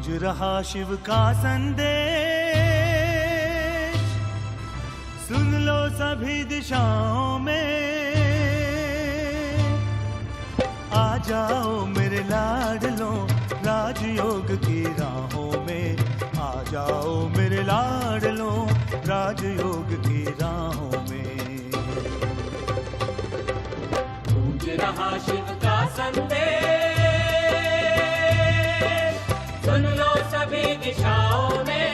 गूंज रहा शिव का संदेश, सुन लो सभी दिशाओं में। आ जाओ मेरे लाडलों राजयोग की राहों में, आ जाओ मेरे लाडलों राजयोग की राहों में। गूंज रहा शिव का संदेश, सुन लो सभी दिशाओं में।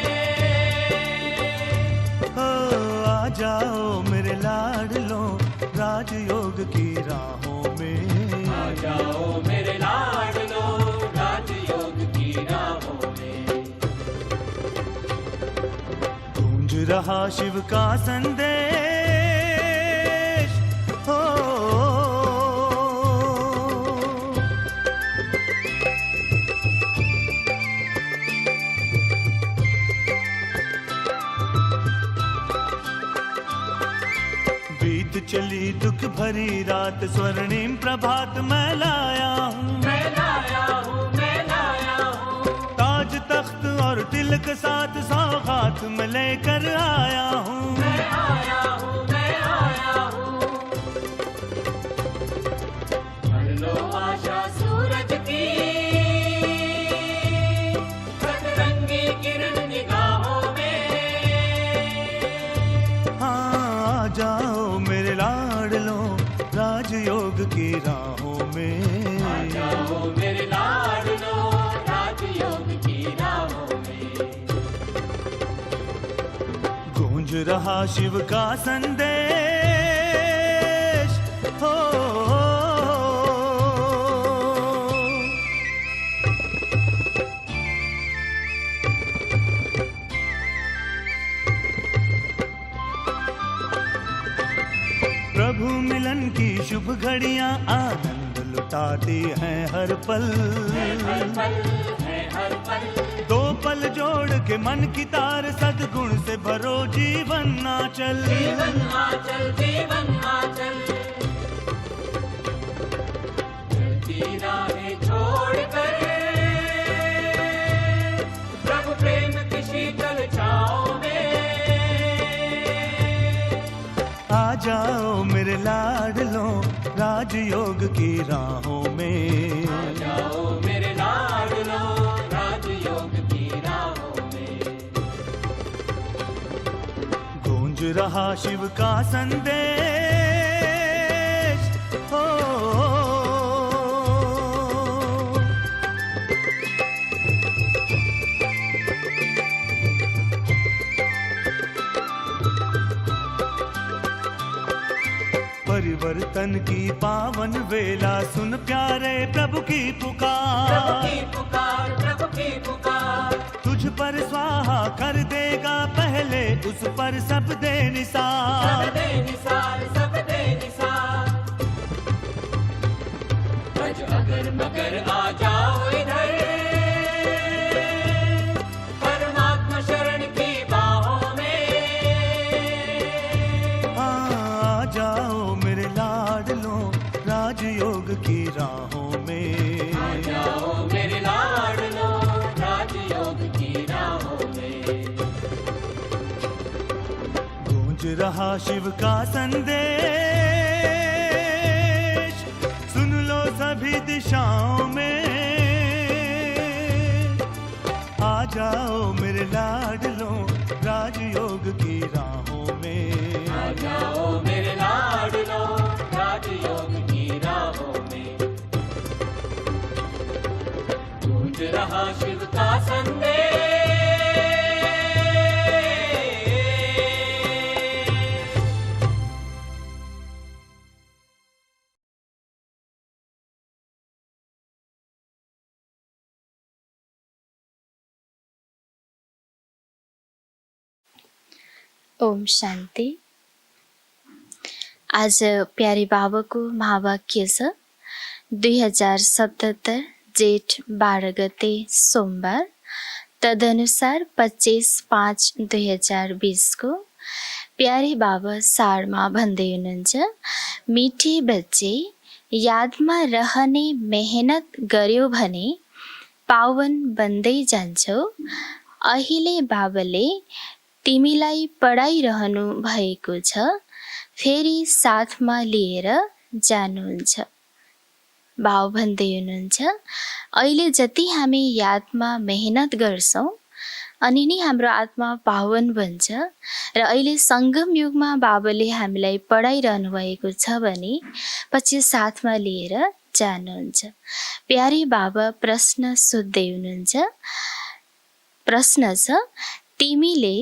आ जाओ मेरे लाडलों राजयोग की राहों में। आ जाओ मेरे लाडलो राजयोग की राहों में। गूंज रहा शिव का संदेश, हो बीत चली दुख भरी रात, स्वर्णिम प्रभात मैं लाया हूँ, मैं लाया हूँ, मैं लाया हूँ। ताज तख्त और तिलक साथ सौगात में लेकर आया हूँ। मैं आया हूँ, मैं आया हूँ। भर लो आशा सूरज की रंगी किरण निगाहों में। हाँ आ जाओ मेरे लाडलों राजयोग की राहों में। आ जाओ मेरे लाडलो राजयोग की राहों में। गूंज रहा शिव का संदेश, हो प्रभु मिलन की शुभ घड़ियां आनंद लुटाती हैं हर पल। हर पल है हर पल। दो पल जोड़ के मन की तार, सद्गुण से भरो जीवन आंचल। जीवन आंचल, जीवन आंचल। चलती राहें छोड़कर प्रभु प्रेम की शीतल छाओं में। आ जाओ मेरे लाडलों राजयोग की राहों में। आ जाओ मेरे लाडलो राजयोग की राहों में। गूंज रहा शिव का संदेश, हो परिवर्तन की पावन वेला, सुन प्यारे प्रभु की प्रभु पुकार। की पुकार, प्रभु की पुकार। तुझ पर स्वाहा कर देगा पहले, उस पर सब दे निसार। सब दे निसार, सब दे निसार। बज अगर मगर आ जाओ इधर, परमात्मा शरण की बाहों में। आ जाओ मेरे लाडलों राजयोग की राहों में। आ जाओ मेरे लाडलो राजयोग की राहों में। गूंज रहा शिव का संदेश, सुन लो सभी दिशाओं में। आ जाओ मेरे लाडलों राजयोग की राहों में। आ जाओ मेरे लाडलो राजयोग की राहों में। गूंज रहा शिव का संदेश। ओम शांति। आज प्यारे बाबा को महावाक्य छ 2077 जेठ 12 गते सोमबार, तदनुसार 25/5/2020 को प्यारे बाबा सारमा भन्दै हुनुहुन्छ, मिठे बच्चे यादमा रहने मेहनत गर्यो भने पावन बन्दै जान्छौ। अहिले बाबाले तिमीलाई पढाइरहनु भएको छ, फेरि साथमा लिएर जानुहुन्छ। बाउ भन्दै हुनुहुन्छ, अहिले जति हामी यादमा मेहनत गर्छौँ अनि नि हाम्रो आत्मा पावन बन्छ र अहिले सङ्गम युगमा बाबाले हामीलाई पढाइरहनु भएको छ भने पछि साथमा लिएर जानुहुन्छ। प्यारे बाबा प्रश्न सोध्दै हुनुहुन्छ। प्रश्न छ, तिमीले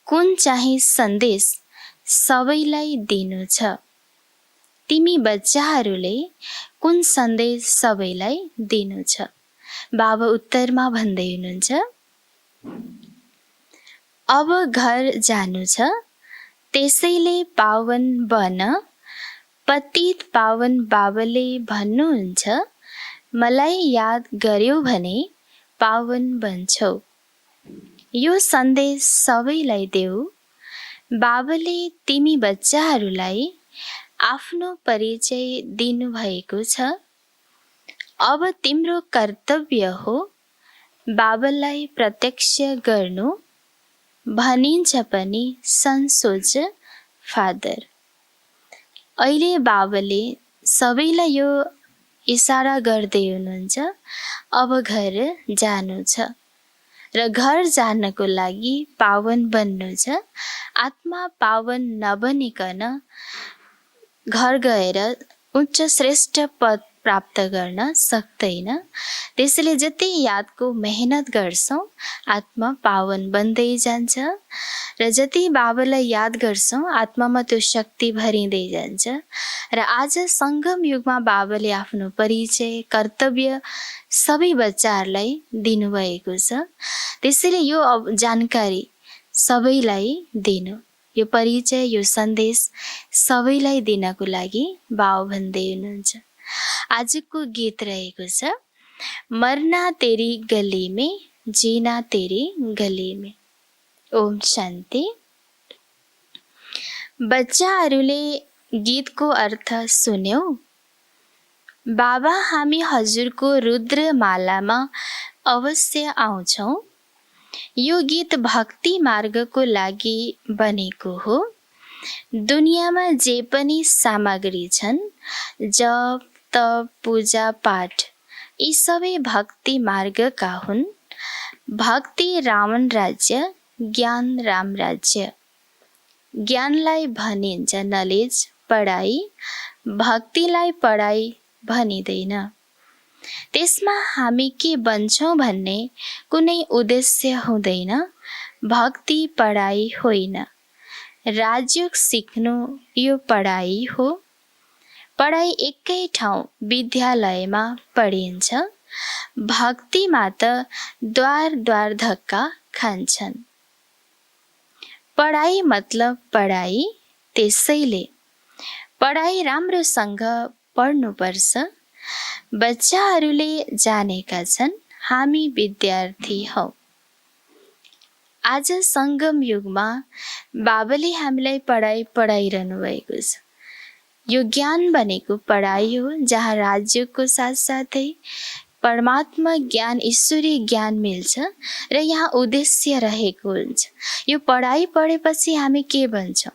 कुन चाहिँ सन्देश सबैलाई दिनु छ? तिमी बच्चाहरूले कुन सन्देश सबैलाई दिनु छ? बाबा उत्तरमा भन्दै हुनुहुन्छ, अब घर जानु छ, त्यसैले पावन बन। पतित पावन बाबाले भन्नुहुन्छ, मलाई याद गर्यौ भने पावन बन्छौ। यो सन्देश सबैलाई देऊ। बाबाले तिमी बच्चाहरूलाई आफ्नो परिचय दिनुभएको छ। अब तिम्रो कर्तव्य हो बाबालाई प्रत्यक्ष गर्नु। भनिन्छ पनि संसोच फादर। अहिले बाबाले सबैलाई यो इसारा गर्दै हुनुहुन्छ, अब घर जानु छ र घर जानको लागि पावन बन्नु छ। आत्मा पावन नबनिकन घर गएर उच्च श्रेष्ठ पद प्राप्त गर्न सक्दैन। त्यसैले जति यादको मेहनत गर्छौँ आत्मा पावन बन्दै जान्छ र जति बाबालाई याद गर्छौँ आत्मामा त्यो शक्ति भरिँदै जान्छ। र आज सङ्गम युगमा बाबाले आफ्नो परिचय कर्तव्य सबै बच्चाहरूलाई दिनुभएको छ। त्यसैले यो जानकारी सबैलाई दिनु, यो परिचय यो सन्देश सबैलाई दिनको लागि बाउ भन्दै हुनुहुन्छ। आजको गीत रहेको छ, मरना तेरी गली में जीना तेरी गली में। ओम शान्ति। बच्चाहरूले गीतको अर्थ सुन्यौ? बाबा हामी हजुरको रुद्रमालामा अवश्य आउँछौँ। यो गीत भक्ति मार्गको लागि बनेको हो। दुनियाँमा जे पनि सामग्री छन्, जप तप पूजा पाठ, यी सबै भक्ति मार्गका हुन्। भक्ति रावण राज्य, ज्ञान राम राज्य। ज्ञानलाई भनिन्छ नलेज, पढाइ। भक्तिलाई पढाइ भनिँदैन। त्यसमा हामी के बन्छौँ भन्ने कुनै उद्देश्य हुँदैन। भक्ति पढाइ होइन। राजयोग सिक्नु यो पढाइ हो। पढाइ एकै ठाउँ विद्यालयमा पढिन्छ। भक्तिमा त द्वार द्वार धक्का खान्छन्। पढाइ मतलब पढाइ, त्यसैले पढाइ राम्रोसँग पढ्नुपर्छ। बच्चाहरूले जानेका छन् हामी विद्यार्थी हौ। आज सङ्गम युगमा बाबाले हामीलाई पढाइरहनु भएको छ। यो ज्ञान भनेको पढाइ हो, जहाँ राज्यको साथसाथै परमात्मा ज्ञान ईश्वरीय ज्ञान मिल्छ र यहाँ उद्देश्य रहेको हुन्छ। यो पढाइ पढेपछि हामी के बन्छौँ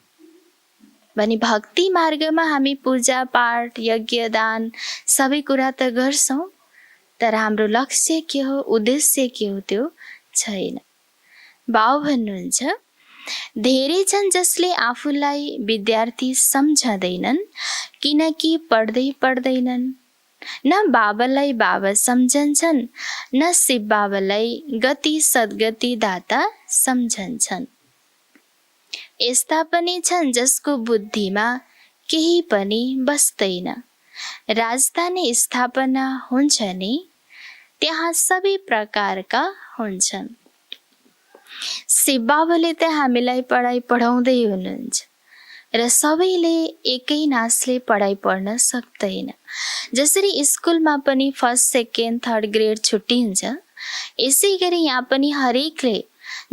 भने भक्ति मार्गमा हामी पूजा पाठ यज्ञ दान सबै कुरा त गर्छौँ, तर हाम्रो लक्ष्य के हो, उद्देश्य के हो त्यो छैन। बाउ भन्नुहुन्छ, धेरै छन् जसले आफूलाई विद्यार्थी सम्झँदैनन्, किनकि पढ्दै पढ्दैनन्। न बाबालाई बाबा सम्झन्छन्, न शिव बाबालाई गति सद्गति दाता सम्झन्छन्। यस्ता पनि छन् जसको बुद्धिमा केही पनि बस्दैन। राजधानी स्थापना हुन्छ नि, त्यहाँ सबै प्रकारका हुन्छन्। शिव बाबाले त हामीलाई पढाइ पढाउँदै हुनुहुन्छ र सबैले एकै नासले पढाइ पढ्न सक्दैन। जसरी स्कुलमा पनि फर्स्ट सेकेन्ड थर्ड ग्रेड छुट्टिन्छ, यसै गरी यहाँ पनि हरेकले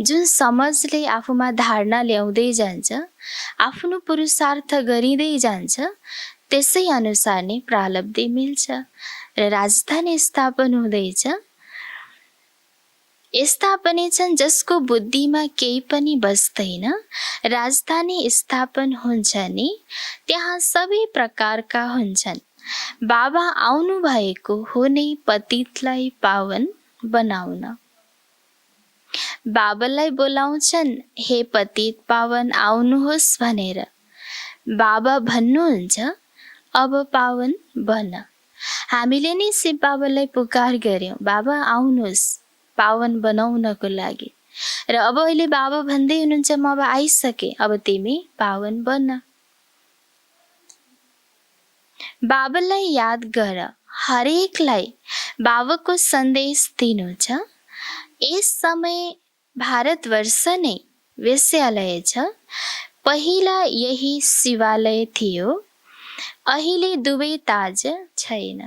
जुन समझले आफूमा धारणा ल्याउँदै जान्छ, आफ्नो पुरुषार्थ गरिँदै जान्छ, त्यसै अनुसार नै प्रालब्धि मिल्छ र राजधानी स्थापना हुँदैछ। यस्ता पनि छन् जसको बुद्धिमा केही पनि बस्दैन। राजधानी स्थापन हुन्छ नि त्यहाँ सबै प्रकारका हुन्छन्। बाबा आउनु भएको हो नै पतितलाई पावन बनाउन। बाबालाई बोलाउँछन्, हे पतित पावन आउनुहोस् भनेर। बाबा भन्नुहुन्छ, अब पावन बन। हामीले नै शिव बाबालाई पुकार गर्यौं, बाबा आउनुहोस् पावन बनाउनको लागि। र अब अहिले बाबा भन्दै हुनुहुन्छ, म अब आइसके, अब तिमी पावन बन। बाबालाई याद गर, हरेकलाई बाबाको सन्देश दिनु छ। यस समय भारतवर्ष नै वेश्यालय छ। पहिला यही शिवालय थियो, अहिले दुवै ताज छैन।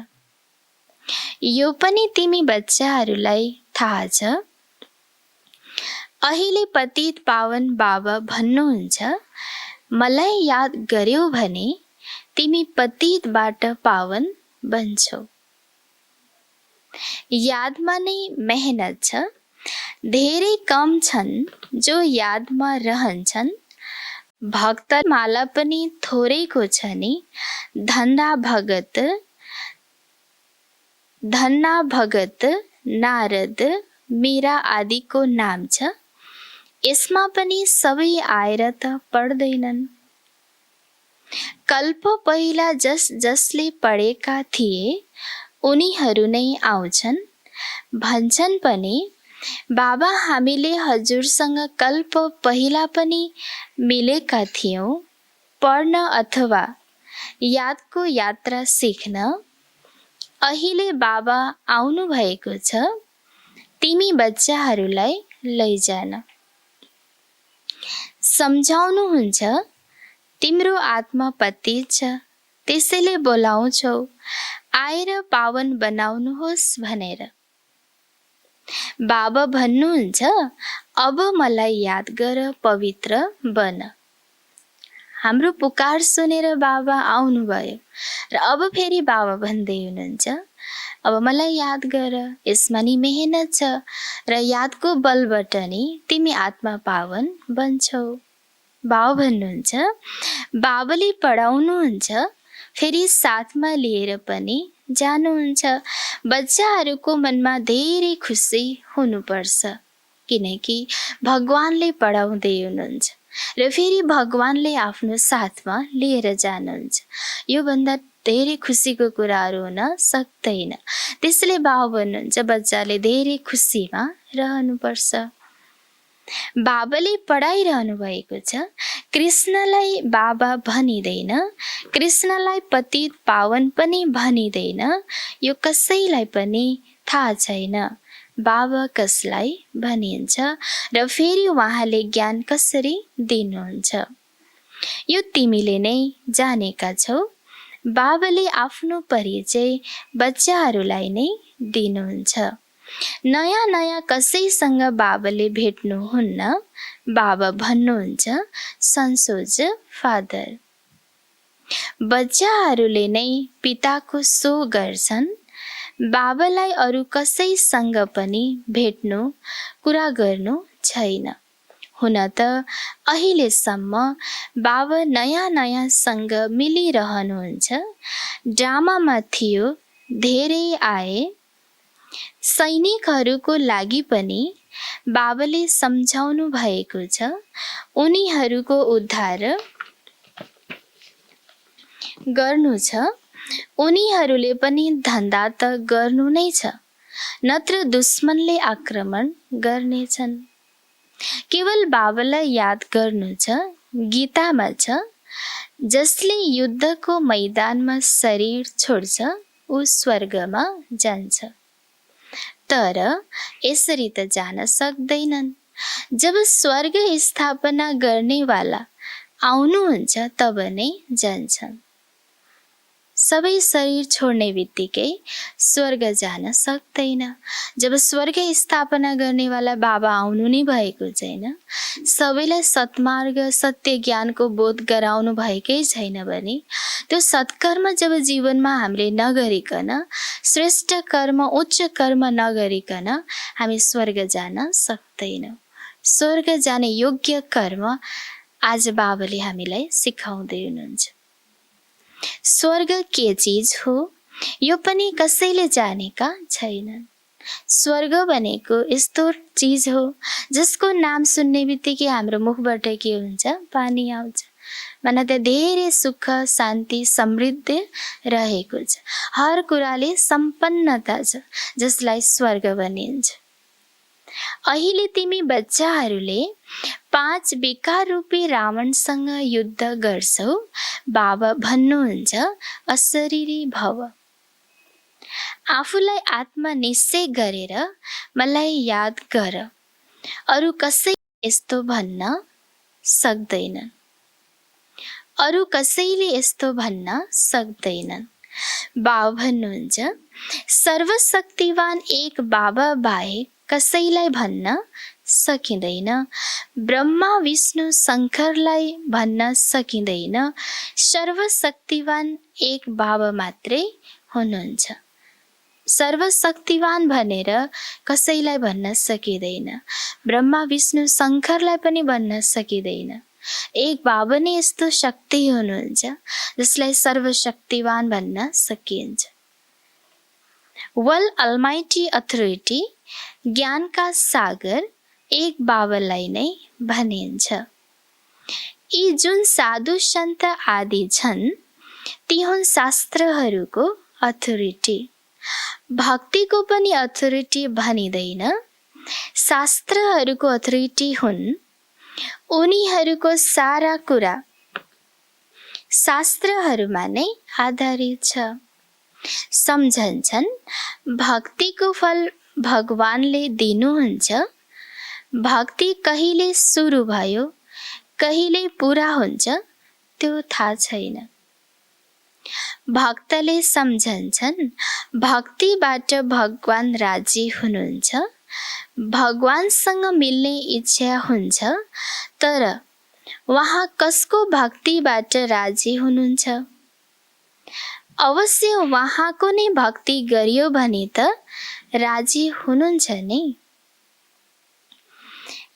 यो पनि तिमी बच्चाहरूलाई थाहा छ। अहिले पतित पावन बाबा भन्नुहुन्छ, मलाई याद गर्यौ भने तिमी पतितबाट पावन बन्छौ। यादमा नै मेहनत छ। धेरै कम छन् जो यादमा रहन्छन्। भक्तमाला पनि थोरैको छ नि। धन्ना भगत नारद मीरा आदिको नाम छ। यसमा पनि सबै आएर त पढ्दैनन्। कल्प पहिला जसले पढेका थिए उनीहरू नै आउँछन्। भन्छन् पनि, बाबा हामीले हजुरसँग कल्प पहिला पनि मिलेका थियौं, पढ्न अथवा यादको यात्रा सिक्न। अहिले बाबा आउनु भएको छ, तिमी बच्चाहरूलाई लैजान। सम्झाउनुहुन्छ, तिम्रो आत्मा पतित छ, त्यसैले बोलाउँछौ, आएर पावन बनाउनुहोस् भनेर। बाबा भन्नुहुन्छ, अब मलाई याद गर, पवित्र बन। हाम्रो पुकार सुनेर बाबा आउनुभयो र अब फेरि बाबा भन्दै हुनुहुन्छ, अब मलाई याद गर। यसमा नि मेहनत छ र यादको बलबाट नि तिमी आत्मा पावन बन्छौ। बाबा भन्नुहुन्छ, बाबाले पढाउनुहुन्छ, फेरि साथमा लिएर पनि जानुहुन्छ। बच्चाहरूको मनमा धेरै खुसी हुनुपर्छ, किनकि भगवानले पढाउँदै हुनुहुन्छ र फेरि भगवानले आफ्नो साथमा लिएर जानुहुन्छ। यो भन्दा धेरै खुसीको कुराहरू हुन सक्दैन। त्यसैले बाबा भन्नुहुन्छ, बच्चाले धेरै खुसीमा रहनुपर्छ। बाबाले पढाइरहनु भएको छ। कृष्णलाई बाबा भनिँदैन, कृष्णलाई पतित पावन पनि भनिँदैन। यो कसैलाई पनि थाहा छैन बाबा कसलाई भनिन्छ र फेरि उहाँले ज्ञान कसरी दिनुहुन्छ। यो तिमीले नै जानेका छौ। बाबाले आफ्नो परिचय बच्चाहरूलाई नै दिनुहुन्छ। नयाँ नयाँ कसैसँग बाबाले भेट्नुहुन्न। बाबा भन्नुहुन्छ, संसोज फादर। बच्चाहरूले नै पिताको सो गर्छन्। बाबालाई अरू कसैसँग पनि भेट्नु, कुरा गर्नु छैन। हुन त अहिलेसम्म बाबा नयाँ नयाँसँग मिलिरहनुहुन्छ। ड्रामामा थियो, धेरै आए। सैनिकहरूको लागि पनि बाबाले सम्झाउनु भएको छ, उनीहरूको उद्धार गर्नु छ। उनीहरूले पनि धन्दा त गर्नु नै छ, नत्र दुश्मनले आक्रमण गर्नेछन्। केवल बाबालाई याद गर्नु छ। गीतामा छ, जसले युद्धको मैदानमा शरीर छोड्छ ऊ स्वर्गमा जान्छ। तर यसरी त जान सक्दैनन्। जब स्वर्ग स्थापना गर्नेवाला आउनुहुन्छ तब नै जान्छन्। सबै शरीर छोड्ने बित्तिकै स्वर्ग जान सक्दैन। जब स्वर्ग स्थापना गर्नेवाला बाबा आउनु नै भएको छैन, सबैलाई सत्मार्ग सत्य ज्ञानको बोध गराउनु भएकै छैन भने त्यो सत्कर्म जब जीवनमा हामीले नगरिकन, श्रेष्ठ कर्म उच्च कर्म नगरिकन हामी स्वर्ग जान सक्दैनौँ। स्वर्ग जाने योग्य कर्म आज बाबाले हामीलाई सिकाउँदै हुनुहुन्छ। स्वर्ग के चीज हो यो पनि कसैले जानेका छैनन्। स्वर्ग भनेको यस्तो चीज हो जसको नाम सुन्ने बित्तिकै हाम्रो मुखबाट के हुन्छ, पानी आउँछ। मन त धेरै सुख शान्ति समृद्धि रहेको छ, हर कुराले सम्पन्नता छ, जसलाई स्वर्ग भनिन्छ। अहिले तिमी बच्चाहरूले 5 विकार रूपी रावणसँग युद्ध गर्छौ। बाबा भन्नुहुन्छ अशरीरी भव। आफूलाई आत्मा निश्चय गरेर मलाई याद गर। अरू कसैले यस्तो भन्न सक्दैनन्। अरू कसैले यस्तो भन्न सक्दैनन्। बाबा भन्नुहुन्छ सर्वशक्तिवान एक बाबा बाहेक कसैलाई भन्न सकिँदैन। ब्रह्मा विष्णु शङ्करलाई भन्न सकिँदैन। सर्वशक्तिवान एक बाबा मात्रै हुनुहुन्छ। सर्वशक्तिवान भनेर कसैलाई भन्न सकिँदैन। ब्रह्मा विष्णु शङ्करलाई पनि भन्न सकिँदैन। एक बाबा नै यस्तो शक्ति हुनुहुन्छ जसलाई सर्वशक्तिवान भन्न सकिन्छ। वल अलमाइटी अथोरिटी ज्ञानका सागर एक बाबालाई नै भनिन्छ। यी जुन साधु सन्त आदि छन् ती हुन् शास्त्रहरूको अथोरिटी। भक्तिको पनि अथोरिटी भनिँदैन, शास्त्रहरूको अथोरिटी हुन्। उनीहरूको सारा कुरा शास्त्रहरूमा नै आधारित छ। सम्झन्छन् भक्तिको फल भगवानले दिनुहुन्छ। भक्ति कहिले सुरु भयो कहिले पुरा हुन्छ त्यो थाहा छैन। भक्तले सम्झन्छन् भक्तिबाट भगवान राजी हुनुहुन्छ। भगवानसँग मिल्ने इच्छा हुन्छ, तर उहाँ कसको भक्तिबाट राजी हुनुहुन्छ? अवश्य उहाँको नै भक्ति गरियो भने त राजी हुनुहुन्छ नि।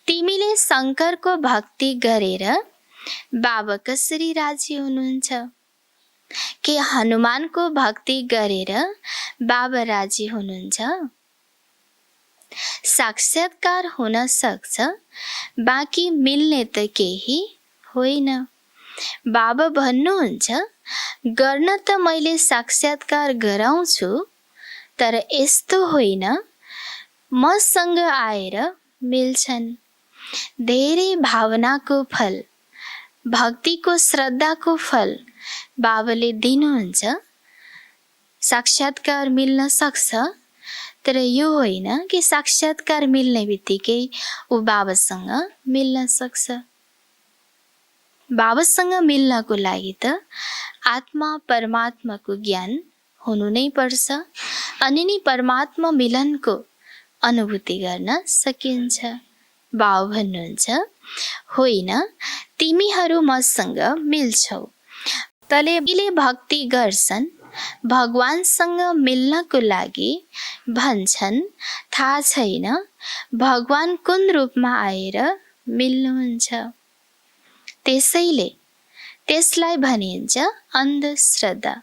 तिमीले शङ्करको भक्ति गरेर बाबा कसरी राजी हुनुहुन्छ? के हनुमानको भक्ति गरेर बाबा राजी हुनुहुन्छ? साक्षात्कार हुन सक्छ, बाँकी मिल्ने त केही होइन। बाबा भन्नुहुन्छ गर्न त मैले साक्षात्कार गराउँछु, तर यस्तो होइन मसँग आएर मिल्छन्। धेरै भावनाको फल, भक्तिको श्रद्धाको फल बाबाले दिनुहुन्छ। साक्षात्कार मिल्न सक्छ, तर यो होइन कि साक्षात्कार मिल्ने बित्तिकै ऊ बाबासँग मिल्न सक्छ। बाबासँग मिल्नको लागि त आत्मा परमात्माको ज्ञान हुनु नै पर्छ, अनि नि परमात्मा मिलनको अनुभूति गर्न सकिन्छ। बाबा भन्नुहुन्छ होइन, तिमीहरू मसँग मिल्छौ। तले भक्ति गर्छन्, भगवानसँग मिल्नको लागि भन्छन् थाहा छैन भगवान कुन रूपमा आएर मिल्नुहुन्छ। त्यसैले त्यसलाई भनिन्छ अन्धश्रद्धा।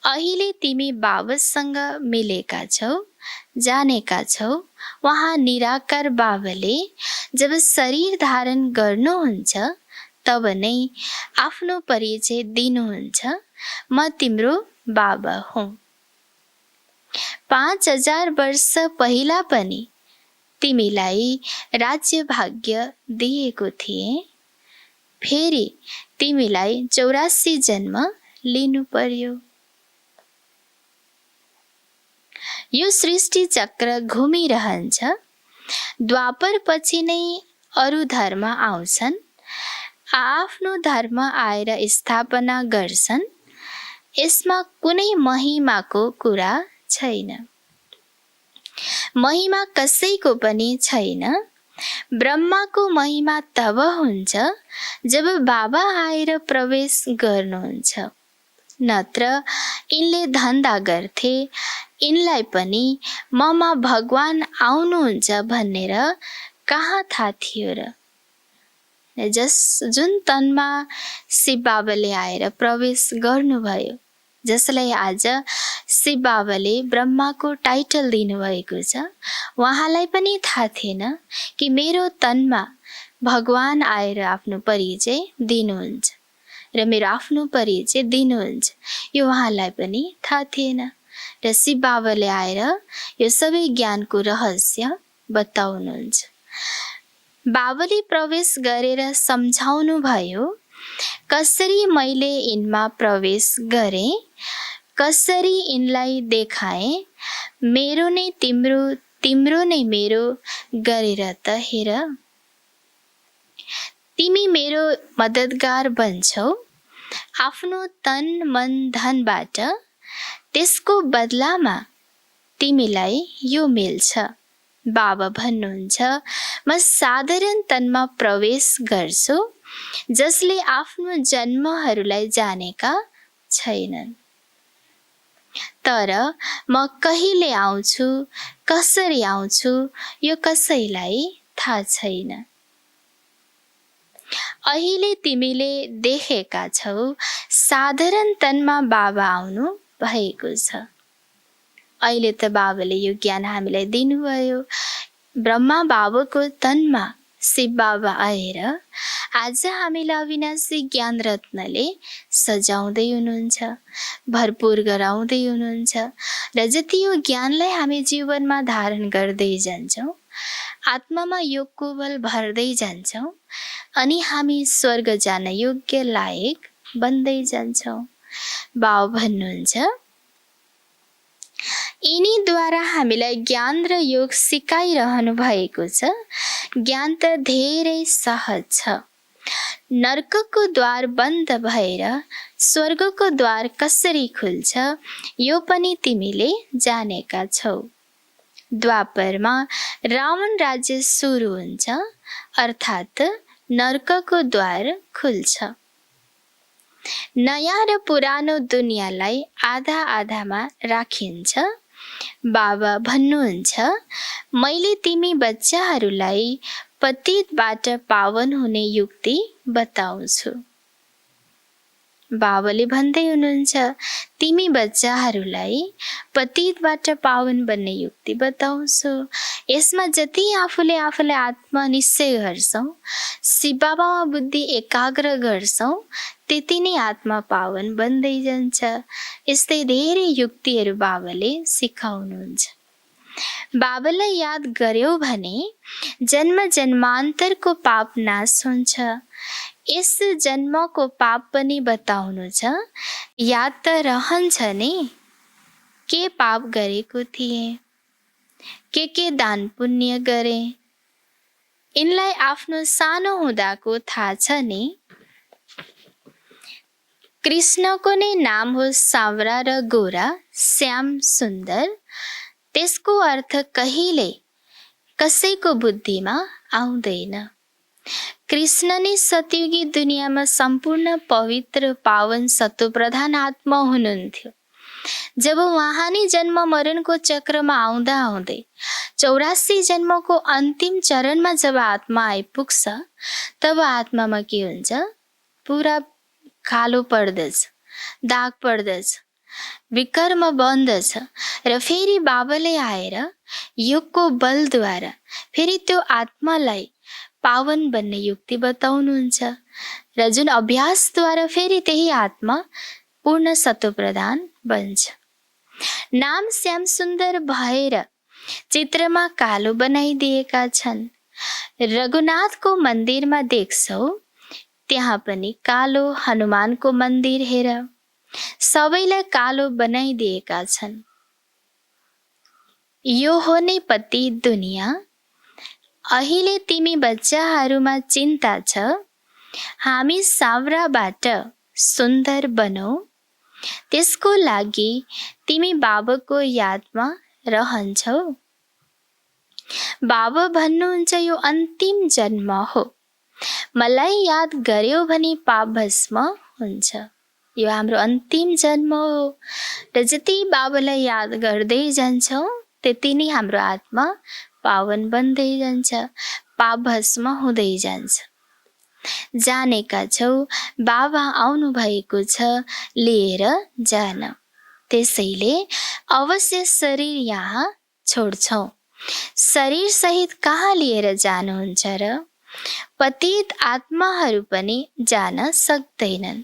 अहिले तिमी बाबासँग मिलेका छौ, जानेका छौ। उहाँ निराकार बाबाले जब शरीर धारण गर्नुहुन्छ तब नै आफ्नो परिचय दिनुहुन्छ, म तिम्रो बाबा हुँ। 5000 वर्ष पहिला पनि तिमीलाई राज्य भाग्य दिएको थिएँ। फेरि तिमीलाई 84 जन्म लिनु पर्यो। यो सृष्टि चक्र घुमिरहन्छ। द्वापर पछि नै अरू धर्म आउँछन्, आफ्नो धर्म आएर स्थापना गर्छन्। यसमा कुनै महिमाको कुरा छैन। महिमा कसैको पनि छैन। ब्रह्माको महिमा तब हुन्छ जब बाबा आएर प्रवेश गर्नुहुन्छ। नत्र यिनले धन्दा गर्थे, यिनलाई पनि ममा भगवान आउनुहुन्छ भनेर कहाँ थाहा थियो र। जुन तनमा शिव बाबाले आएर प्रवेश गर्नुभयो, जसलाई आज शिव बाबाले ब्रह्माको टाइटल दिनुभएको छ, उहाँलाई पनि थाहा थिएन कि मेरो तनमा भगवान आएर आफ्नो परिचय दिनुहुन्छ र मेरो आफ्नो परिचय दिनुहुन्छ। यो उहाँलाई पनि थाहा थिएन र शिव बाबाले आएर यो सबै ज्ञानको रहस्य बताउनुहुन्छ। बाबाले प्रवेश गरेर सम्झाउनु भयो, कसरी मैले यिनमा प्रवेश गरेँ, कसरी यिनलाई देखाएँ, मेरो नै तिम्रो, तिम्रो नै मेरो गरेर त हेर। तिमी मेरो मद्दतगार बन्छौ आफ्नो तन मन धनबाट, त्यसको बदलामा तिमीलाई यो मिल्छ। बाबा भन्नुहुन्छ, म साधारण तनमा प्रवेश गर्छु जसले आफ्नो जन्महरूलाई जानेका छैनन्। तर म कहिले आउँछु, कसरी आउँछु, यो कसैलाई थाहा छैन। अहिले तिमीले देखेका छौ साधारण तनमा बाबा आउनु भएको छ। अहिले त बाबाले यो ज्ञान हामीलाई दिनुभयो। ब्रह्मा बाबाको तनमा शिव बाबा आएर आज हामीलाई अविनाशी ज्ञान रत्नले सजाउँदै हुनुहुन्छ, भरपुर गराउँदै हुनुहुन्छ र जति यो ज्ञानलाई हामी जीवनमा धारण गर्दै जान्छौँ, आत्मामा योगको बल भर्दै जान्छौँ अनि हामी स्वर्ग जान योग्य लायक बन्दै जान्छौँ। बाबा भन्नुहुन्छ, यिनीद्वारा हामीलाई ज्ञान र योग सिकाइरहनु भएको छ। ज्ञान त धेरै सहज छ। नर्कको द्वार बन्द भएर स्वर्गको द्वार कसरी खुल्छ, यो पनि तिमीले जानेका छौ। द्वापरमा रावण राज्य सुरु हुन्छ, अर्थात् नर्कको द्वार खुल्छ। नयाँ र पुरानो दुनियाँलाई आधा आधामा राखिन्छ। बाबा भन्नुहुन्छ, मैले तिमी बच्चाहरूलाई पतितबाट पावन हुने युक्ति बताउँछु। बाबाले भन्दै हुनुहुन्छ, तिमी बच्चाहरूलाई पतितबाट पावन बन्ने युक्ति बताउँछु। यसमा जति आफूले आफूलाई आत्मनिश्चय गर्छौँ, शिव बाबामा बुद्धि एकाग्र गर्छौँ, त्यति नै आत्मा पावन बन्दै जान्छ। यस्तै धेरै युक्तिहरू बाबाले सिकाउनुहुन्छ। बाबालाई याद गर्यौ भने जन्म जन्मान्तरको पाप नाश हुन्छ। यस जन्मको पाप पनि बताउनु छ। याद त रहन्छ नि, के पाप गरेको थिएँ, के दान पुण्य गरे, यिनलाई आफ्नो सानो हुँदाको थाहा छ नि। कृष्णको नै नाम हो सावरा र गोरा, श्याम सुन्दर। त्यसको अर्थ कहिले कसैको बुद्धिमा आउँदैन। कृष्ण नै सतयुगी दुनियाँमा सम्पूर्ण पवित्र पावन सत्वप्रधान आत्मा हुनुहुन्थ्यो। जब उहाँ नै जन्म मरणको चक्रमा आउँदा आउँदै 84 जन्मको अन्तिम चरणमा जब आत्मा आइपुग्छ, तब आत्मामा के हुन्छ, पुरा कालो पर्दछ, दाग पर्दछ, विकर्म बन्दछ र फेरि बाबाले आएर योगको बलद्वारा फेरि त्यो आत्मालाई पावन बन्ने युक्ति बताउनुहुन्छ र जुन अभ्यासद्वारा फेरि त्यही आत्मा पूर्ण सत्वप्रधान बन्छ। नाम श्याम सुन्दर भएर चित्रमा कालो बनाइदिएका छन्। रघुनाथको मन्दिरमा देख्छौ, त्यहाँ पनि कालो हनुमानको मन्दिर हेर, सबैलाई कालो बनाइदिएका छन्। यो हो नै पति दुनियाँ। अहिले तिमी बच्चाहरूमा चिन्ता छ, हामी सावराबाट सुन्दर बनौँ, त्यसको लागि तिमी बाबाको यादमा रहन्छौ। बाबा भन्नुहुन्छ यो अन्तिम जन्म हो, मलाई याद गर्यो भने पाप भस्म हुन्छ। यो हाम्रो अन्तिम जन्म हो र जति बाबालाई याद गर्दै जान्छौँ त्यति नै हाम्रो आत्मा पावन बन्दै जान्छ, पाप भस्म हुँदै जान्छ। जानेका छौ बाबा आउनु भएको छ लिएर जान, त्यसैले अवश्य शरीर यहाँ छोड्छौँ। शरीर सहित कहाँ लिएर जानुहुन्छ र? पतित आत्माहरू पनि जान सक्दैनन्।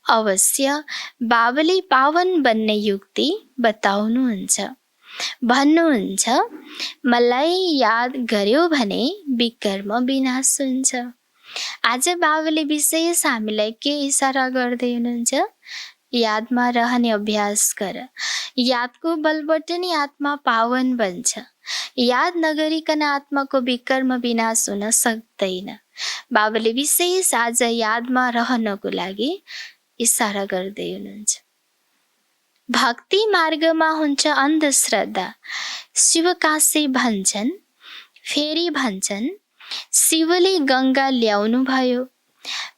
अवश्य बाबाले पावन बन्ने युक्ति बताउनुहुन्छ। भन्नुहुन्छ मलाई याद गर्यो भने विकर्म विनाश हुन्छ। आज बाबाले विशेष हामीलाई के इसारा गर्दै हुनुहुन्छ? यादमा रहने अभ्यास गर। यादको बलबाट नै आत्मा पावन बन्छ। याद नगरिकन आत्माको विकर्म विनाश हुन सक्दैन। बाबाले विशेष आज यादमा रहनको लागि इसारा गर्दै हुनुहुन्छ। भक्ति मार्गमा हुन्छ अन्धश्रद्धा। शिवकाशी भन्छन्, फेरि भन्छन् शिवले गङ्गा ल्याउनु भयो,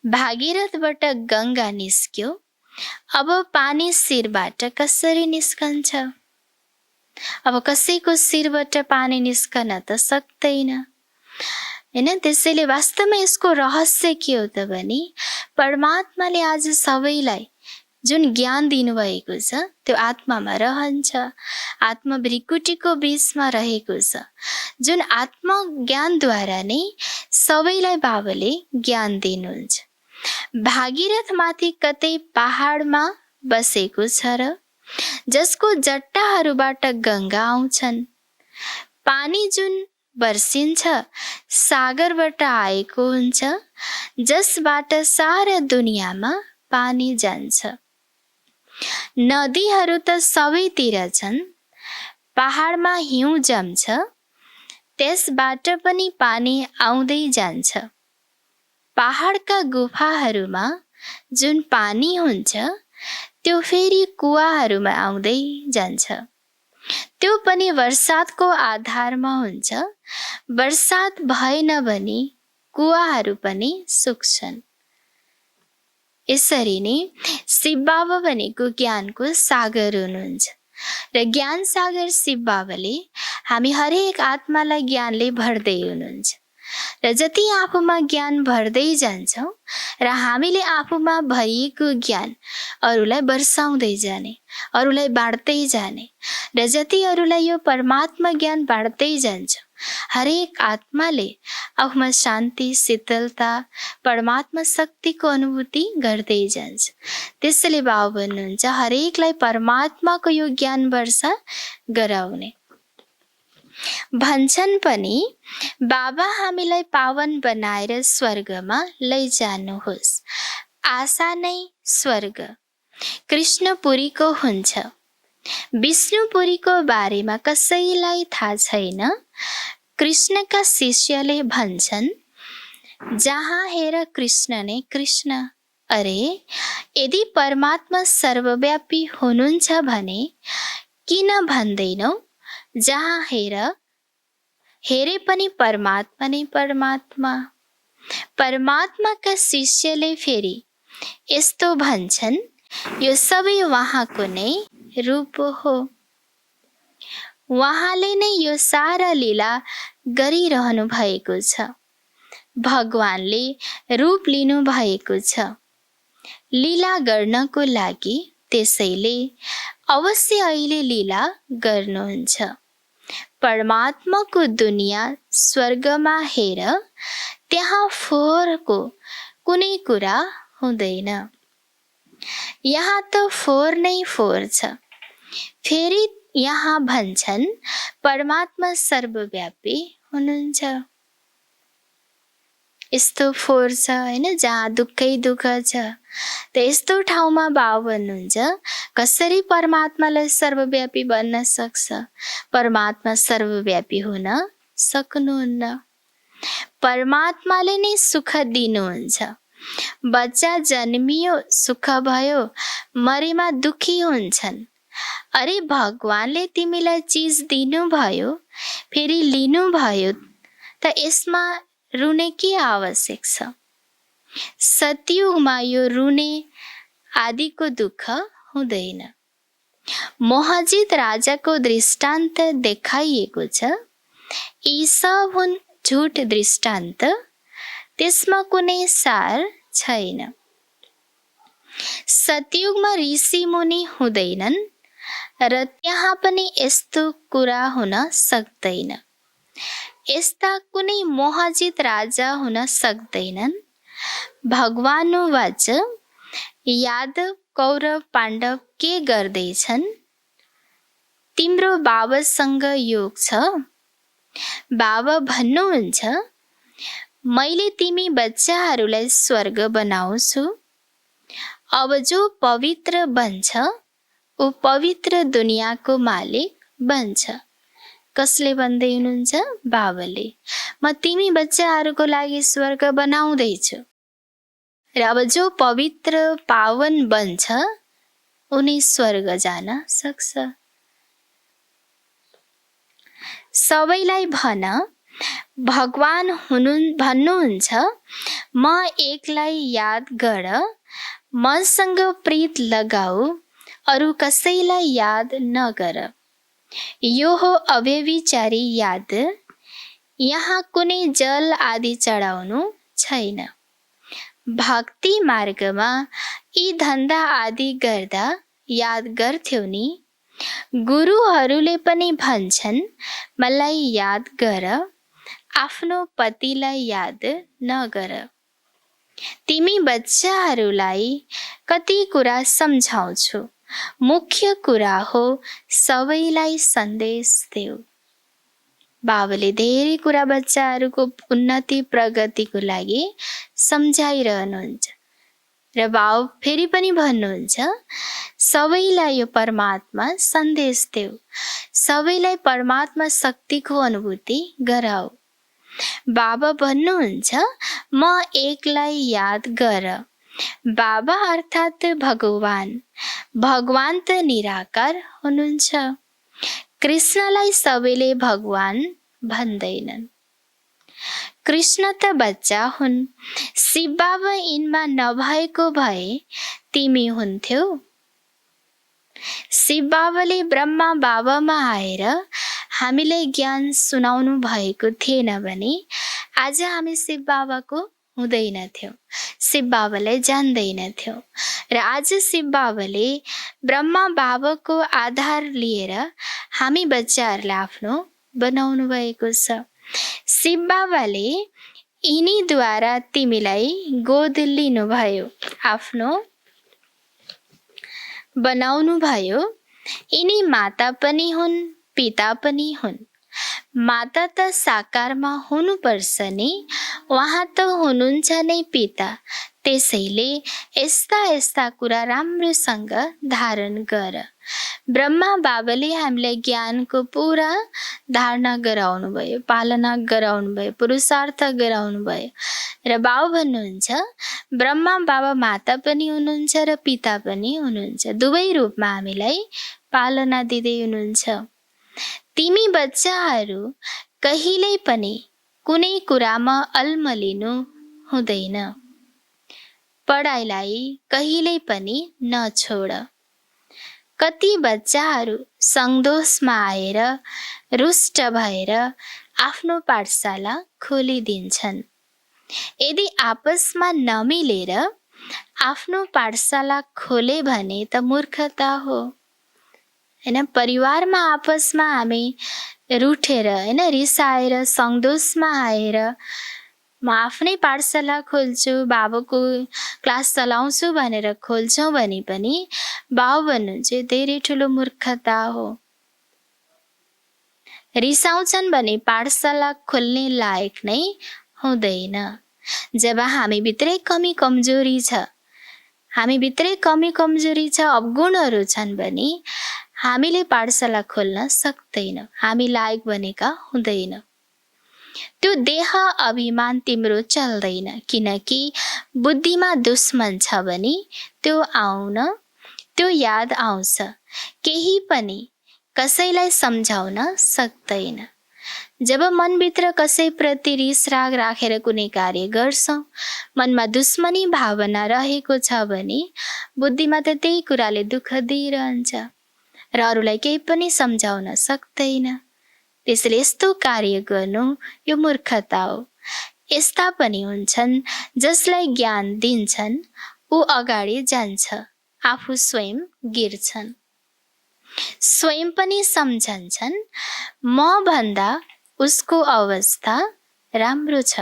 भागीरथबाट गङ्गा निस्क्यो, अब पानी शिरबाट कसरी निस्कन्छ? अब कसैको शिरबाट पानी निस्कन त सक्दैन हैन। त्यसैले वास्तवमा यसको रहस्य के हो त भने परमात्माले आज सबैलाई जुन ज्ञान दिनुभएको छ त्यो आत्मामा रहन्छ। आत्मा भृकुटीको बीचमा रहेको छ। जुन आत्मा ज्ञानद्वारा नै सबैलाई बाबाले ज्ञान दिनुहुन्छ। भागीरथ माथि कतै पहाडमा बसेको छ र जसको जट्टाहरूबाट गङ्गा आउँछन्। पानी जुन बर्सिन्छ सागरबाट आएको हुन्छ, जसबाट सारा दुनियाँमा पानी जान्छ। नदीहरू त सबैतिर छन्। पहाडमा हिउँ जम्छ, त्यसबाट पनि पानी आउँदै जान्छ। पहाडका गुफाहरूमा जुन पानी हुन्छ त्यो फेरि कुवाहरूमा आउँदै जान्छ। त्यो पनि वर्षातको आधारमा हुन्छ। वर्षात भएन भने कुवाहरू पनि सुक्छन्। यसरी नै शिव बाबा भनेको ज्ञानको सागर हुनुहुन्छ र ज्ञान सागर शिव बाबाले हामी हरेक आत्मालाई ज्ञानले भर्दै हुनुहुन्छ र जति आफूमा ज्ञान भर्दै जान्छौँ र हामीले आफूमा भरिएको ज्ञान अरूलाई वर्षाउँदै जाने, अरूलाई बाँड्दै जाने र जति अरूलाई यो परमात्मा ज्ञान बाँड्दै जान्छ हरेक आत्माले आफूमा शान्ति, शीतलता, परमात्मा शक्तिको अनुभूति गर्दै जान्छ। त्यसैले बाबा भन्नुहुन्छ हरेकलाई परमात्माको यो ज्ञान वर्षा गराउने। भन्छन् पनि बाबा हामीलाई पावन बनाएर स्वर्गमा लैजानुहोस्। आशा नै स्वर्ग कृष्णपुरीको हुन्छ। विष्णुपुरीको बारेमा कसैलाई थाहा छैन। कृष्णका शिष्यले भन्छन् जहाँ हेर कृष्ण नै कृष्ण। अरे यदि परमात्मा सर्वव्यापी हुनुहुन्छ भने किन भन्दैनौ जहाँ हेरे पनि परमात्मा नै परमात्मा। परमात्माका शिष्यले फेरि यस्तो भन्छन् यो सबै उहाँको नै रूप हो। उहाँले नै यो सारा लीला गरिरहनु भएको छ। भगवानले रूप लिनु भएको छ लीला गर्नको लागि। त्यसैले अवश्य अहिले लीला गर्नुहुन्छ। परमात्माको दुनिया स्वर्गमा हेर, त्यहाँ फोहोरको कुनै कुरा हुँदैन। यहाँ त फोहोर नै फोहोर छ। फेरि यहाँ भन्छन् परमात्मा सर्वव्यापी हुनुहुन्छ। यस्तो फोहोर छ हैन, जहाँ दुःखै दुःख छ। त यस्तो ठाउँमा बाबा भन्नुहुन्छ कसरी परमात्मालाई सर्वव्यापी बन्न सक्छ? परमात्मा सर्वव्यापी हुन सक्नुहुन्न। परमात्माले नै सुख दिनुहुन्छ। बच्चा जन्मियो सुख भयो, मरेमा दुखी हुन्छन्। अरे भगवानले तिमीलाई चिज दिनुभयो, फेरि लिनुभयो त यसमा रुने के आवश्यक छ? सतयुगमा यो रुने आदिको दुःख हुँदैन। मोहजित राजाको दृष्टान्त देखाइएको छ। यी सब हुन् झुट दृष्टान्त, त्यसमा कुनै सार छैन। सतयुगमा ऋषि मुनि हुँदैनन् र त्यहाँ पनि यस्तो कुरा हुन सक्दैन। यस्ता कुनै मोहजित राजा हुन सक्दैनन्। भगवानुवाच यादव कौरव पाण्डव के गर्दैछन्? तिम्रो बाबासँग योग छ? बाबा भन्नुहुन्छ मैले तिमी बच्चाहरूलाई स्वर्ग बनाउँछु। अब जो पवित्र बन्छ ऊ पवित्र दुनियाँको मालिक बन्छ। कसले भन्दै हुनुहुन्छ? बाबाले। म तिमी बच्चाहरूको लागि स्वर्ग बनाउँदैछु र अब जो पवित्र पावन बन्छ उनी स्वर्ग जान सक्छ। सबैलाई भन, भगवान भन्नुहुन्छ म एकलाई याद गर, मसँग प्रीत लगाऊ, अरू कसैलाई याद नगर। यो हो अव्यभिचारी याद। यहाँ कुनै जल आदि चढाउनु छैन। भक्ति मार्गमा यी धन्दा आदि गर्दा याद गर्थ्यौ नि। गुरुहरूले पनि भन्छन् मलाई याद गर, आफ्नो पतिलाई याद नगर। तिमी बच्चाहरूलाई कति कुरा सम्झाउँछु, मुख्य कुरा हो सबैलाई सन्देश देऊ। बाबाले धेरै कुरा बच्चाहरूको उन्नति प्रगतिको लागि सम्झाइरहनुहुन्छ र बाबा फेरि पनि भन्नुहुन्छ सबैलाई यो परमात्मा सन्देश देऊ, सबैलाई परमात्मा शक्तिको अनुभूति गराऊ। बाबा भन्नुहुन्छ म एकलाई याद गर। बाबा अर्थात् भगवान। भगवान त निराकार हुनुहुन्छ। कृष्णलाई सबैले भगवान भन्दैनन्। कृष्ण त बच्चा हुन्। शिव बाबा यिनमा नभएको भए तिमी हुन्थ्यौ। शिव बाबाले ब्रह्मा बाबामा आएर हामीलाई ज्ञान सुनाउनु भएको थिएन भने आज हामी शिव बाबाको हुँदैनथ्यौँ, शिव बाबालाई जान्दैनथ्यौँ। र आज शिव बाबाले ब्रह्मा बाबाको आधार लिएर हामी बच्चाहरूलाई आफ्नो बनाउनु भएको छ। शिव बाबाले यिनीद्वारा तिमीलाई गोद लिनुभयो, आफ्नो बनाउनु भयो। यिनी माता पनि हुन्, पिता पनि हुन्। माता त साकारमा हुनुपर्छ नि, उहाँ त हुनुहुन्छ नै पिता। त्यसैले यस्ता यस्ता कुरा राम्रोसँग धारण गर। ब्रह्मा बाबाले हामीलाई ज्ञानको पुरा धारणा गराउनु भयो, पालना गराउनु भयो, पुरुषार्थ गराउनु भयो। र बाबा भन्नुहुन्छ ब्रह्मा बाबा माता पनि हुनुहुन्छ र पिता पनि हुनुहुन्छ। दुवै रूपमा हामीलाई पालना दिँदै हुनुहुन्छ। तिमी बच्चाहरू कहिल्यै पनि कुनै कुरामा अल्मलिनु हुँदैन। पढाइलाई कहिल्यै पनि नछोड। कति बच्चाहरू सङ्दोषमा आएर रुष्ट भएर आफ्नो पाठशाला खोलिदिन्छन्। यदि आपसमा नमिलेर आफ्नो पाठशाला खोले भने त मूर्खता हो हैन। परिवारमा आपसमा हामी रुठेर हैन, रिसाएर सङ्दोषमा आएर म आफ्नै पाठशाला खोल्छु, बाबाको क्लास चलाउँछु भनेर खोल्छौँ भने पनि बाबा भन्नुहुन्छ धेरै ठुलो मूर्खता हो। रिसाउँछन् भने पाठशाला खोल्ने लायक नै हुँदैन। जब हामी भित्रै कमी कमजोरी छ, हामी भित्रै कमी कमजोरी छ, अवगुणहरू छन् भने हामीले पाठशाला खोल्न सक्दैनौँ, हामी लायक बनेका हुँदैनौँ। त्यो देह अभिमान तिम्रो चल्दैन, किनकि बुद्धिमा दुश्मन छ भने त्यो याद आउँछ, केही पनि कसैलाई सम्झाउन सक्दैन। जब मनभित्र कसैप्रति रिस राग राखेर कुनै कार्य गर्छौँ, मनमा दुश्मनी भावना रहेको छ भने बुद्धिमा त त्यही कुराले दुःख दिइरहन्छ र अरूलाई केही पनि सम्झाउन सक्दैन। त्यसैले यस्तो कार्य गर्नु यो मूर्खता हो। यस्ता पनि हुन्छन् जसलाई ज्ञान दिन्छन् ऊ अगाडि जान्छ, आफू स्वयं गिर्छन्, स्वयं पनि सम्झन्छन् म भन्दा उसको अवस्था राम्रो छ।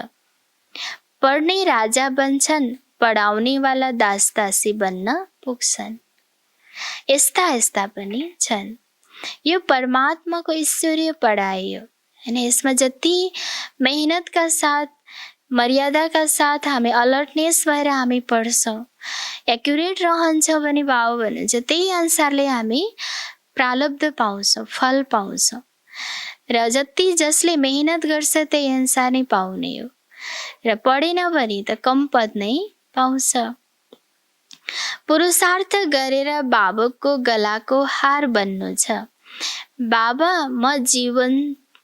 पढ्ने राजा बन्छन्, पढाउनेवाला दास दासी बन्न पुग्छन्। यस्ता पनि छन्। यो परमात्माको ईश्वरीय पढाइ हो हैन। यसमा जति मेहनतका साथ, मर्यादाका साथ हामी अलर्टनेस भएर हामी पढ्छौँ, एक्युरेट रहन्छौँ भने बाबु भन्नुहुन्छ त्यही अनुसारले हामी प्रारब्ध पाउँछौँ, फल पाउँछौँ र जति जसले मेहनत गर्छ त्यही अनुसार नै पाउने हो र पढेन भने त कम पद नै पाउँछ। पुरुषार्थ गरेर बाबुको गलाको हार बन्नु छ। बाबा म जीवन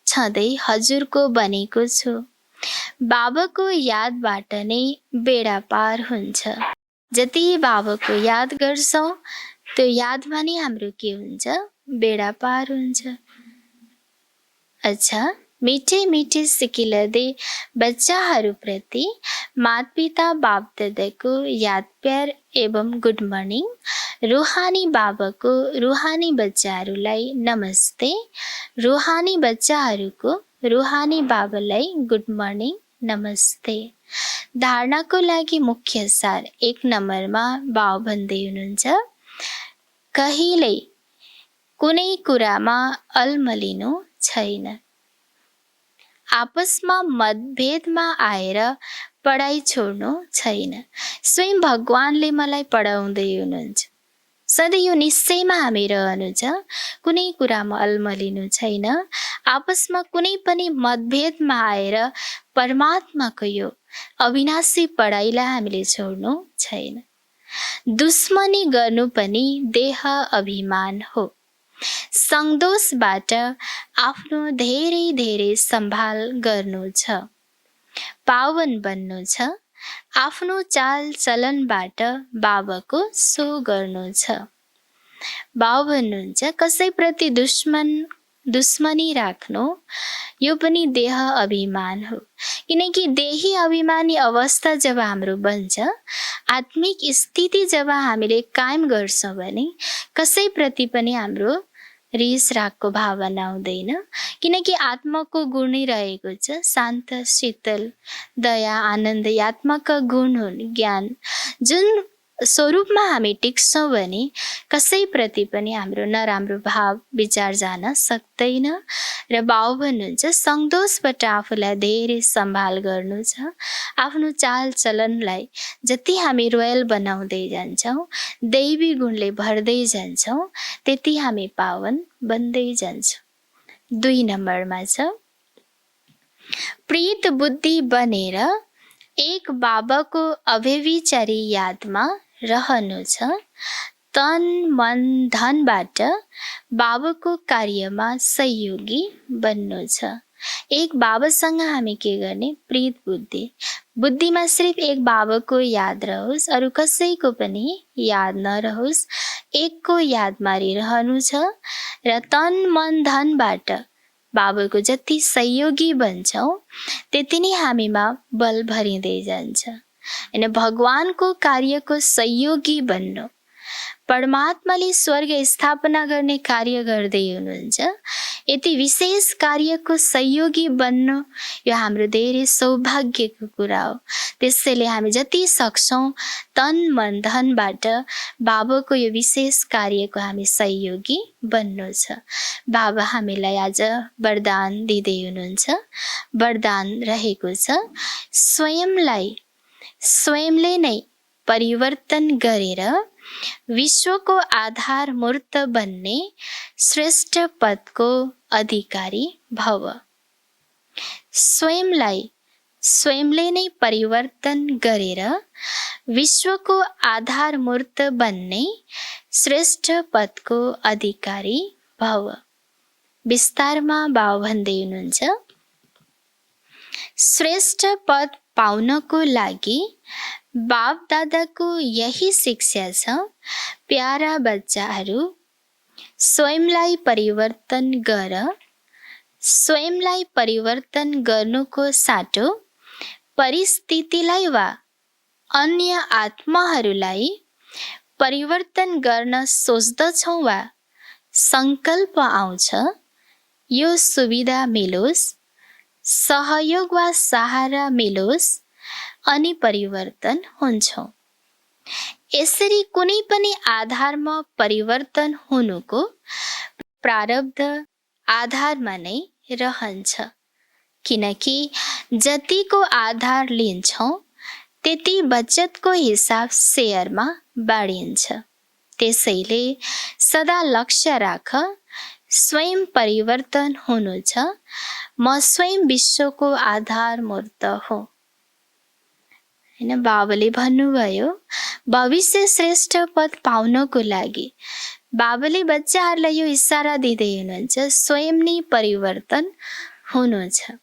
छँदै हजुरको बनेको छु। बाबाको यादबाट नै बेडा पार हुन्छ। जति बाबाको याद गर्छौँ त्यो यादमा नै हाम्रो के हुन्छ, बेडा पार हुन्छ। अच्छा, मिठे मिठे सिकिलदै बच्चाहरूप्रति माता-पिता बाप-दादाको याद प्यार एवं गुड मर्निङ। रूहानी बाबाको रूहानी बच्चाहरूलाई नमस्ते। रूहानी बच्चाहरूको रूहानी बाबालाई गुड मर्निङ नमस्ते। धारणाको लागि मुख्य सार 1 नम्बरमा बाबु भन्दै हुनुहुन्छ, कहिल्यै कुनै कुरामा अल्मलिनु छैन। आपसमा मतभेदमा आएर पढाइ छोड्नु छैन। स्वयं भगवानले मलाई पढाउँदै हुनुहुन्छ। सधैँ यो निश्चयमा हामी रहनु छ, कुनै कुरामा अल्मलिनु छैन। आपसमा कुनै पनि मतभेदमा आएर परमात्माको यो अविनाशी पढाइलाई हामीले छोड्नु छैन। दुश्मनी गर्नु पनि देह अभिमान हो। सङ्दोषबाट आफ्नो धेरै धेरै सम्भाल गर्नु छ। पावन बन्नु छ। आफ्नो चाल चलनबाट बाबाको सो गर्नु छ। बाबु भन्नुहुन्छ कसैप्रति दुश्मनी राख्नु यो पनि देह अभिमान हो। किनकि देही अभिमानी अवस्था जब हाम्रो बन्छ, आत्मिक स्थिति जब हामीले कायम गर्छौँ भने कसैप्रति पनि हाम्रो रिस रागको भावना आउँदैन। किनकि आत्माको गुण नै रहेको छ शान्त, शीतल, दया, आनन्द। आत्माका गुण हुन् ज्ञान। जुन स्वरूपमा हामी टिक्छौँ भने कसैप्रति पनि हाम्रो नराम्रो भाव विचार जान सक्दैन। र बाबु भन्नुहुन्छ सङ्दोषबाट आफूलाई धेरै सम्भाल गर्नु छ। आफ्नो चाल चलनलाई जति हामी रोयल बनाउँदै जान्छौँ, दैवी गुणले भर्दै जान्छौँ, त्यति हामी पावन बन्दै जान्छौँ। 2 नम्बरमा छ, प्रीत बुद्धि बनेर एक बाबाको अव्यभिचारी यादमा रहनु छ। तन मन धनबाट बाबाको कार्यमा सहयोगी बन्नु छ। एक बाबासँग हामी के गर्ने, प्रीत बुद्धि। बुद्धिमा सिर्फ एक बाबाको याद रहोस्, अरू कसैको पनि याद नरहोस्, एकको यादमा रहनु छ। र तन मन धनबाट बाबाको जति सहयोगी बन्छौँ त्यति नै हामीमा बल भरिँदै जान्छ। हैन, भगवानको कार्यको सहयोगी बन्नु। परमात्माले स्वर्ग स्थापना गर्ने कार्य गर्दै हुनुहुन्छ। यति विशेष कार्यको सहयोगी बन्नु यो हाम्रो धेरै सौभाग्यको कुरा हो। त्यसैले हामी जति सक्छौँ तन मन धनबाट बाबाको यो विशेष कार्यको हामी सहयोगी बन्नु छ। बाबा हामीलाई आज वरदान दिँदै हुनुहुन्छ। वरदान रहेको छ, स्वयंले नै परिवर्तन गरेर विश्वको आधार मूर्त बन्ने श्रेष्ठ पदको अधिकारी भव। स्वयंले नै परिवर्तन गरेर विश्वको आधारमूर्त बन्ने श्रेष्ठ पदको अधिकारी भव। विस्तारमा बाबा भन्दै हुनुहुन्छ, श्रेष्ठ पद पाउनको लागि बाप दादाको यही शिक्षा छ। प्यारा बच्चाहरू, स्वयंलाई परिवर्तन गर। स्वयंलाई परिवर्तन गर्नुको साटो परिस्थितिलाई वा अन्य आत्माहरूलाई परिवर्तन गर्न सोच्दछौँ वा सङ्कल्प आउँछ, यो सुविधा मिलोस्, सहयोग वा सहारा मिलोस् अनि परिवर्तन हुन्छौँ। यसरी कुनै पनि आधारमा परिवर्तन हुनुको प्रारब्ध आधारमा नै रहन्छ, किनकि जतिको आधार लिन्छौँ त्यति बचतको हिसाब सेयरमा बाडिन्छ। त्यसैले सदा लक्ष्य राख, स्वयं परिवर्तन हुनु छ। म स्वयं विश्वको आधारमूर्त हुँ। हैन, बाबाले भन्नुभयो भविष्य श्रेष्ठ पद पाउनको लागि बाबाले बच्चाहरूलाई यो इसारा दिँदै हुनुहुन्छ, स्वयं नै परिवर्तन हुनु छ।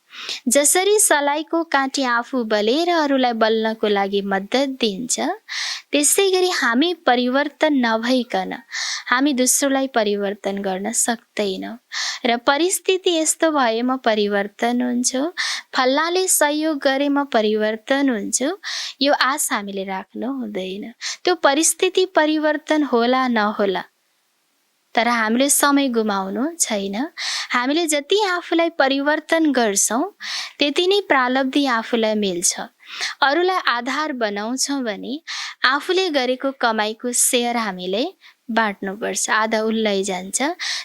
जसरी सलाइको काँटी आफू बलेर अरूलाई बल्नको लागि मद्दत दिन्छ, त्यसै गरी हामी परिवर्तन नभइकन हामी दोस्रोलाई परिवर्तन गर्न सक्दैनौँ। र परिस्थिति यस्तो भए म परिवर्तन हुन्छु, फल्लाले सहयोग गरे म परिवर्तन हुन्छु, यो आश हामीले राख्नु हुँदैन। त्यो परिस्थिति परिवर्तन होला नहोला, तर हामीले समय गुमाउनु छैन। हामीले जति आफूलाई परिवर्तन गर्छौँ त्यति नै प्रालब्धि आफूलाई मिल्छ। अरूलाई आधार बनाउँछौँ भने आफूले गरेको कमाइको सेयर हामीले बाँड्नुपर्छ, आधा उसलाई जान्छ।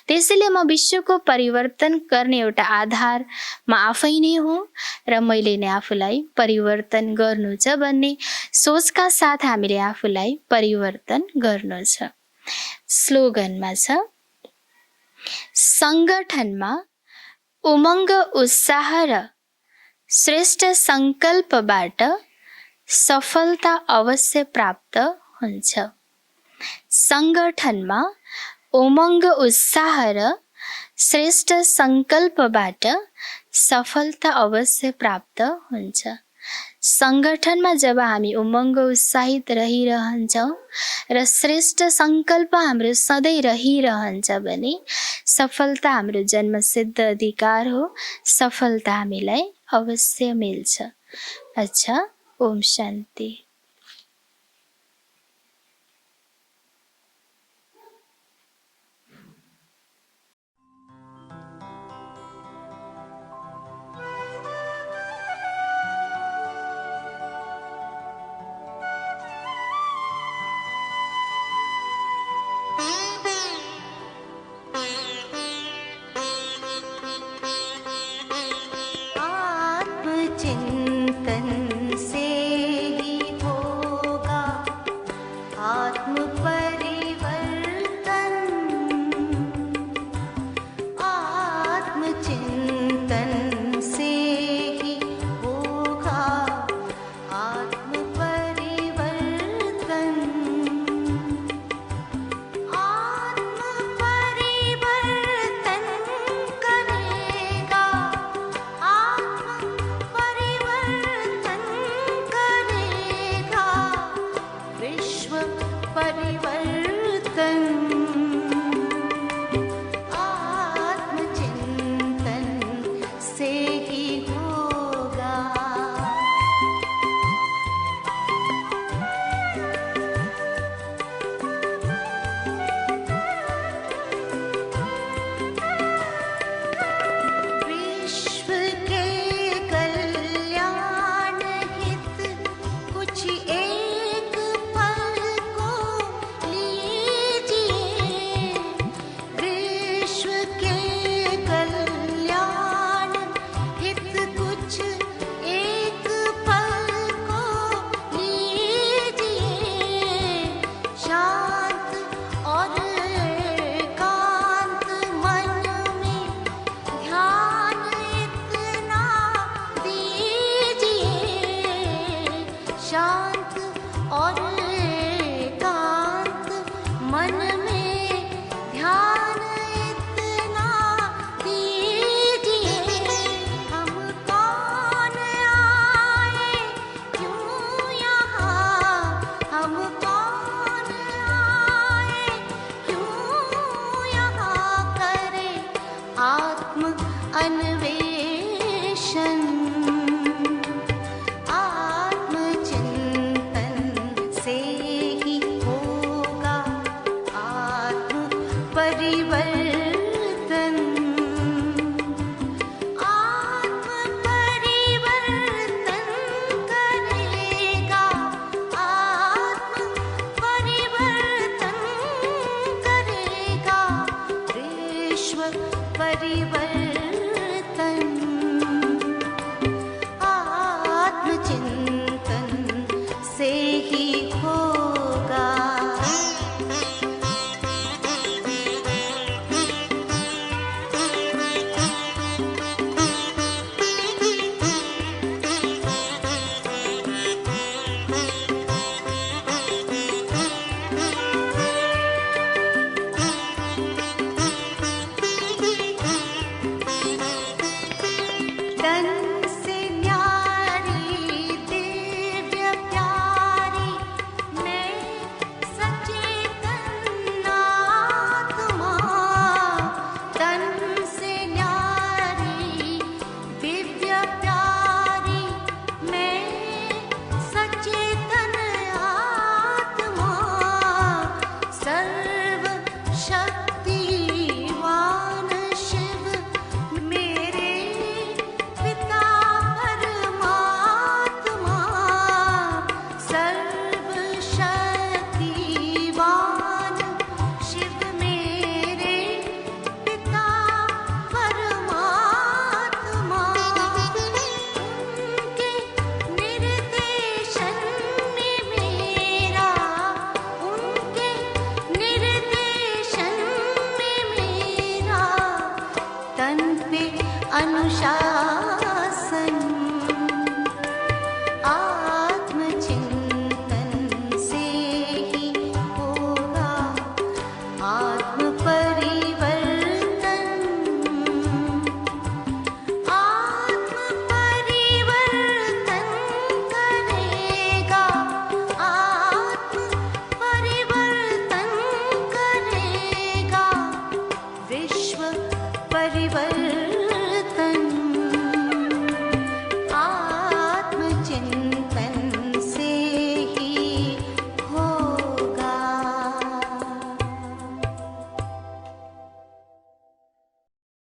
त्यसैले म विश्वको परिवर्तन गर्ने एउटा आधार म आफै नै हुँ र मैले नै आफूलाई परिवर्तन गर्नु छ भन्ने सोचका साथ हामीले आफूलाई परिवर्तन गर्नु छ। स्लोगनमा छ, सङ्गठनमा उमङ्ग उत्साह र श्रेष्ठ सङ्कल्पबाट सफलता अवश्य प्राप्त हुन्छ। सङ्गठनमा उमङ्ग उत्साह र श्रेष्ठ सङ्कल्पबाट सफलता अवश्य प्राप्त हुन्छ। सङ्गठनमा जब हामी उमङ्ग उत्साहित रहिरहन्छौँ र श्रेष्ठ सङ्कल्प हाम्रो सधैँ रहिरहन्छ भने सफलता हाम्रो जन्मसिद्ध अधिकार हो, सफलता हामीलाई अवश्य मिल्छ। अच्छा, ओम शान्ति। चिन्ता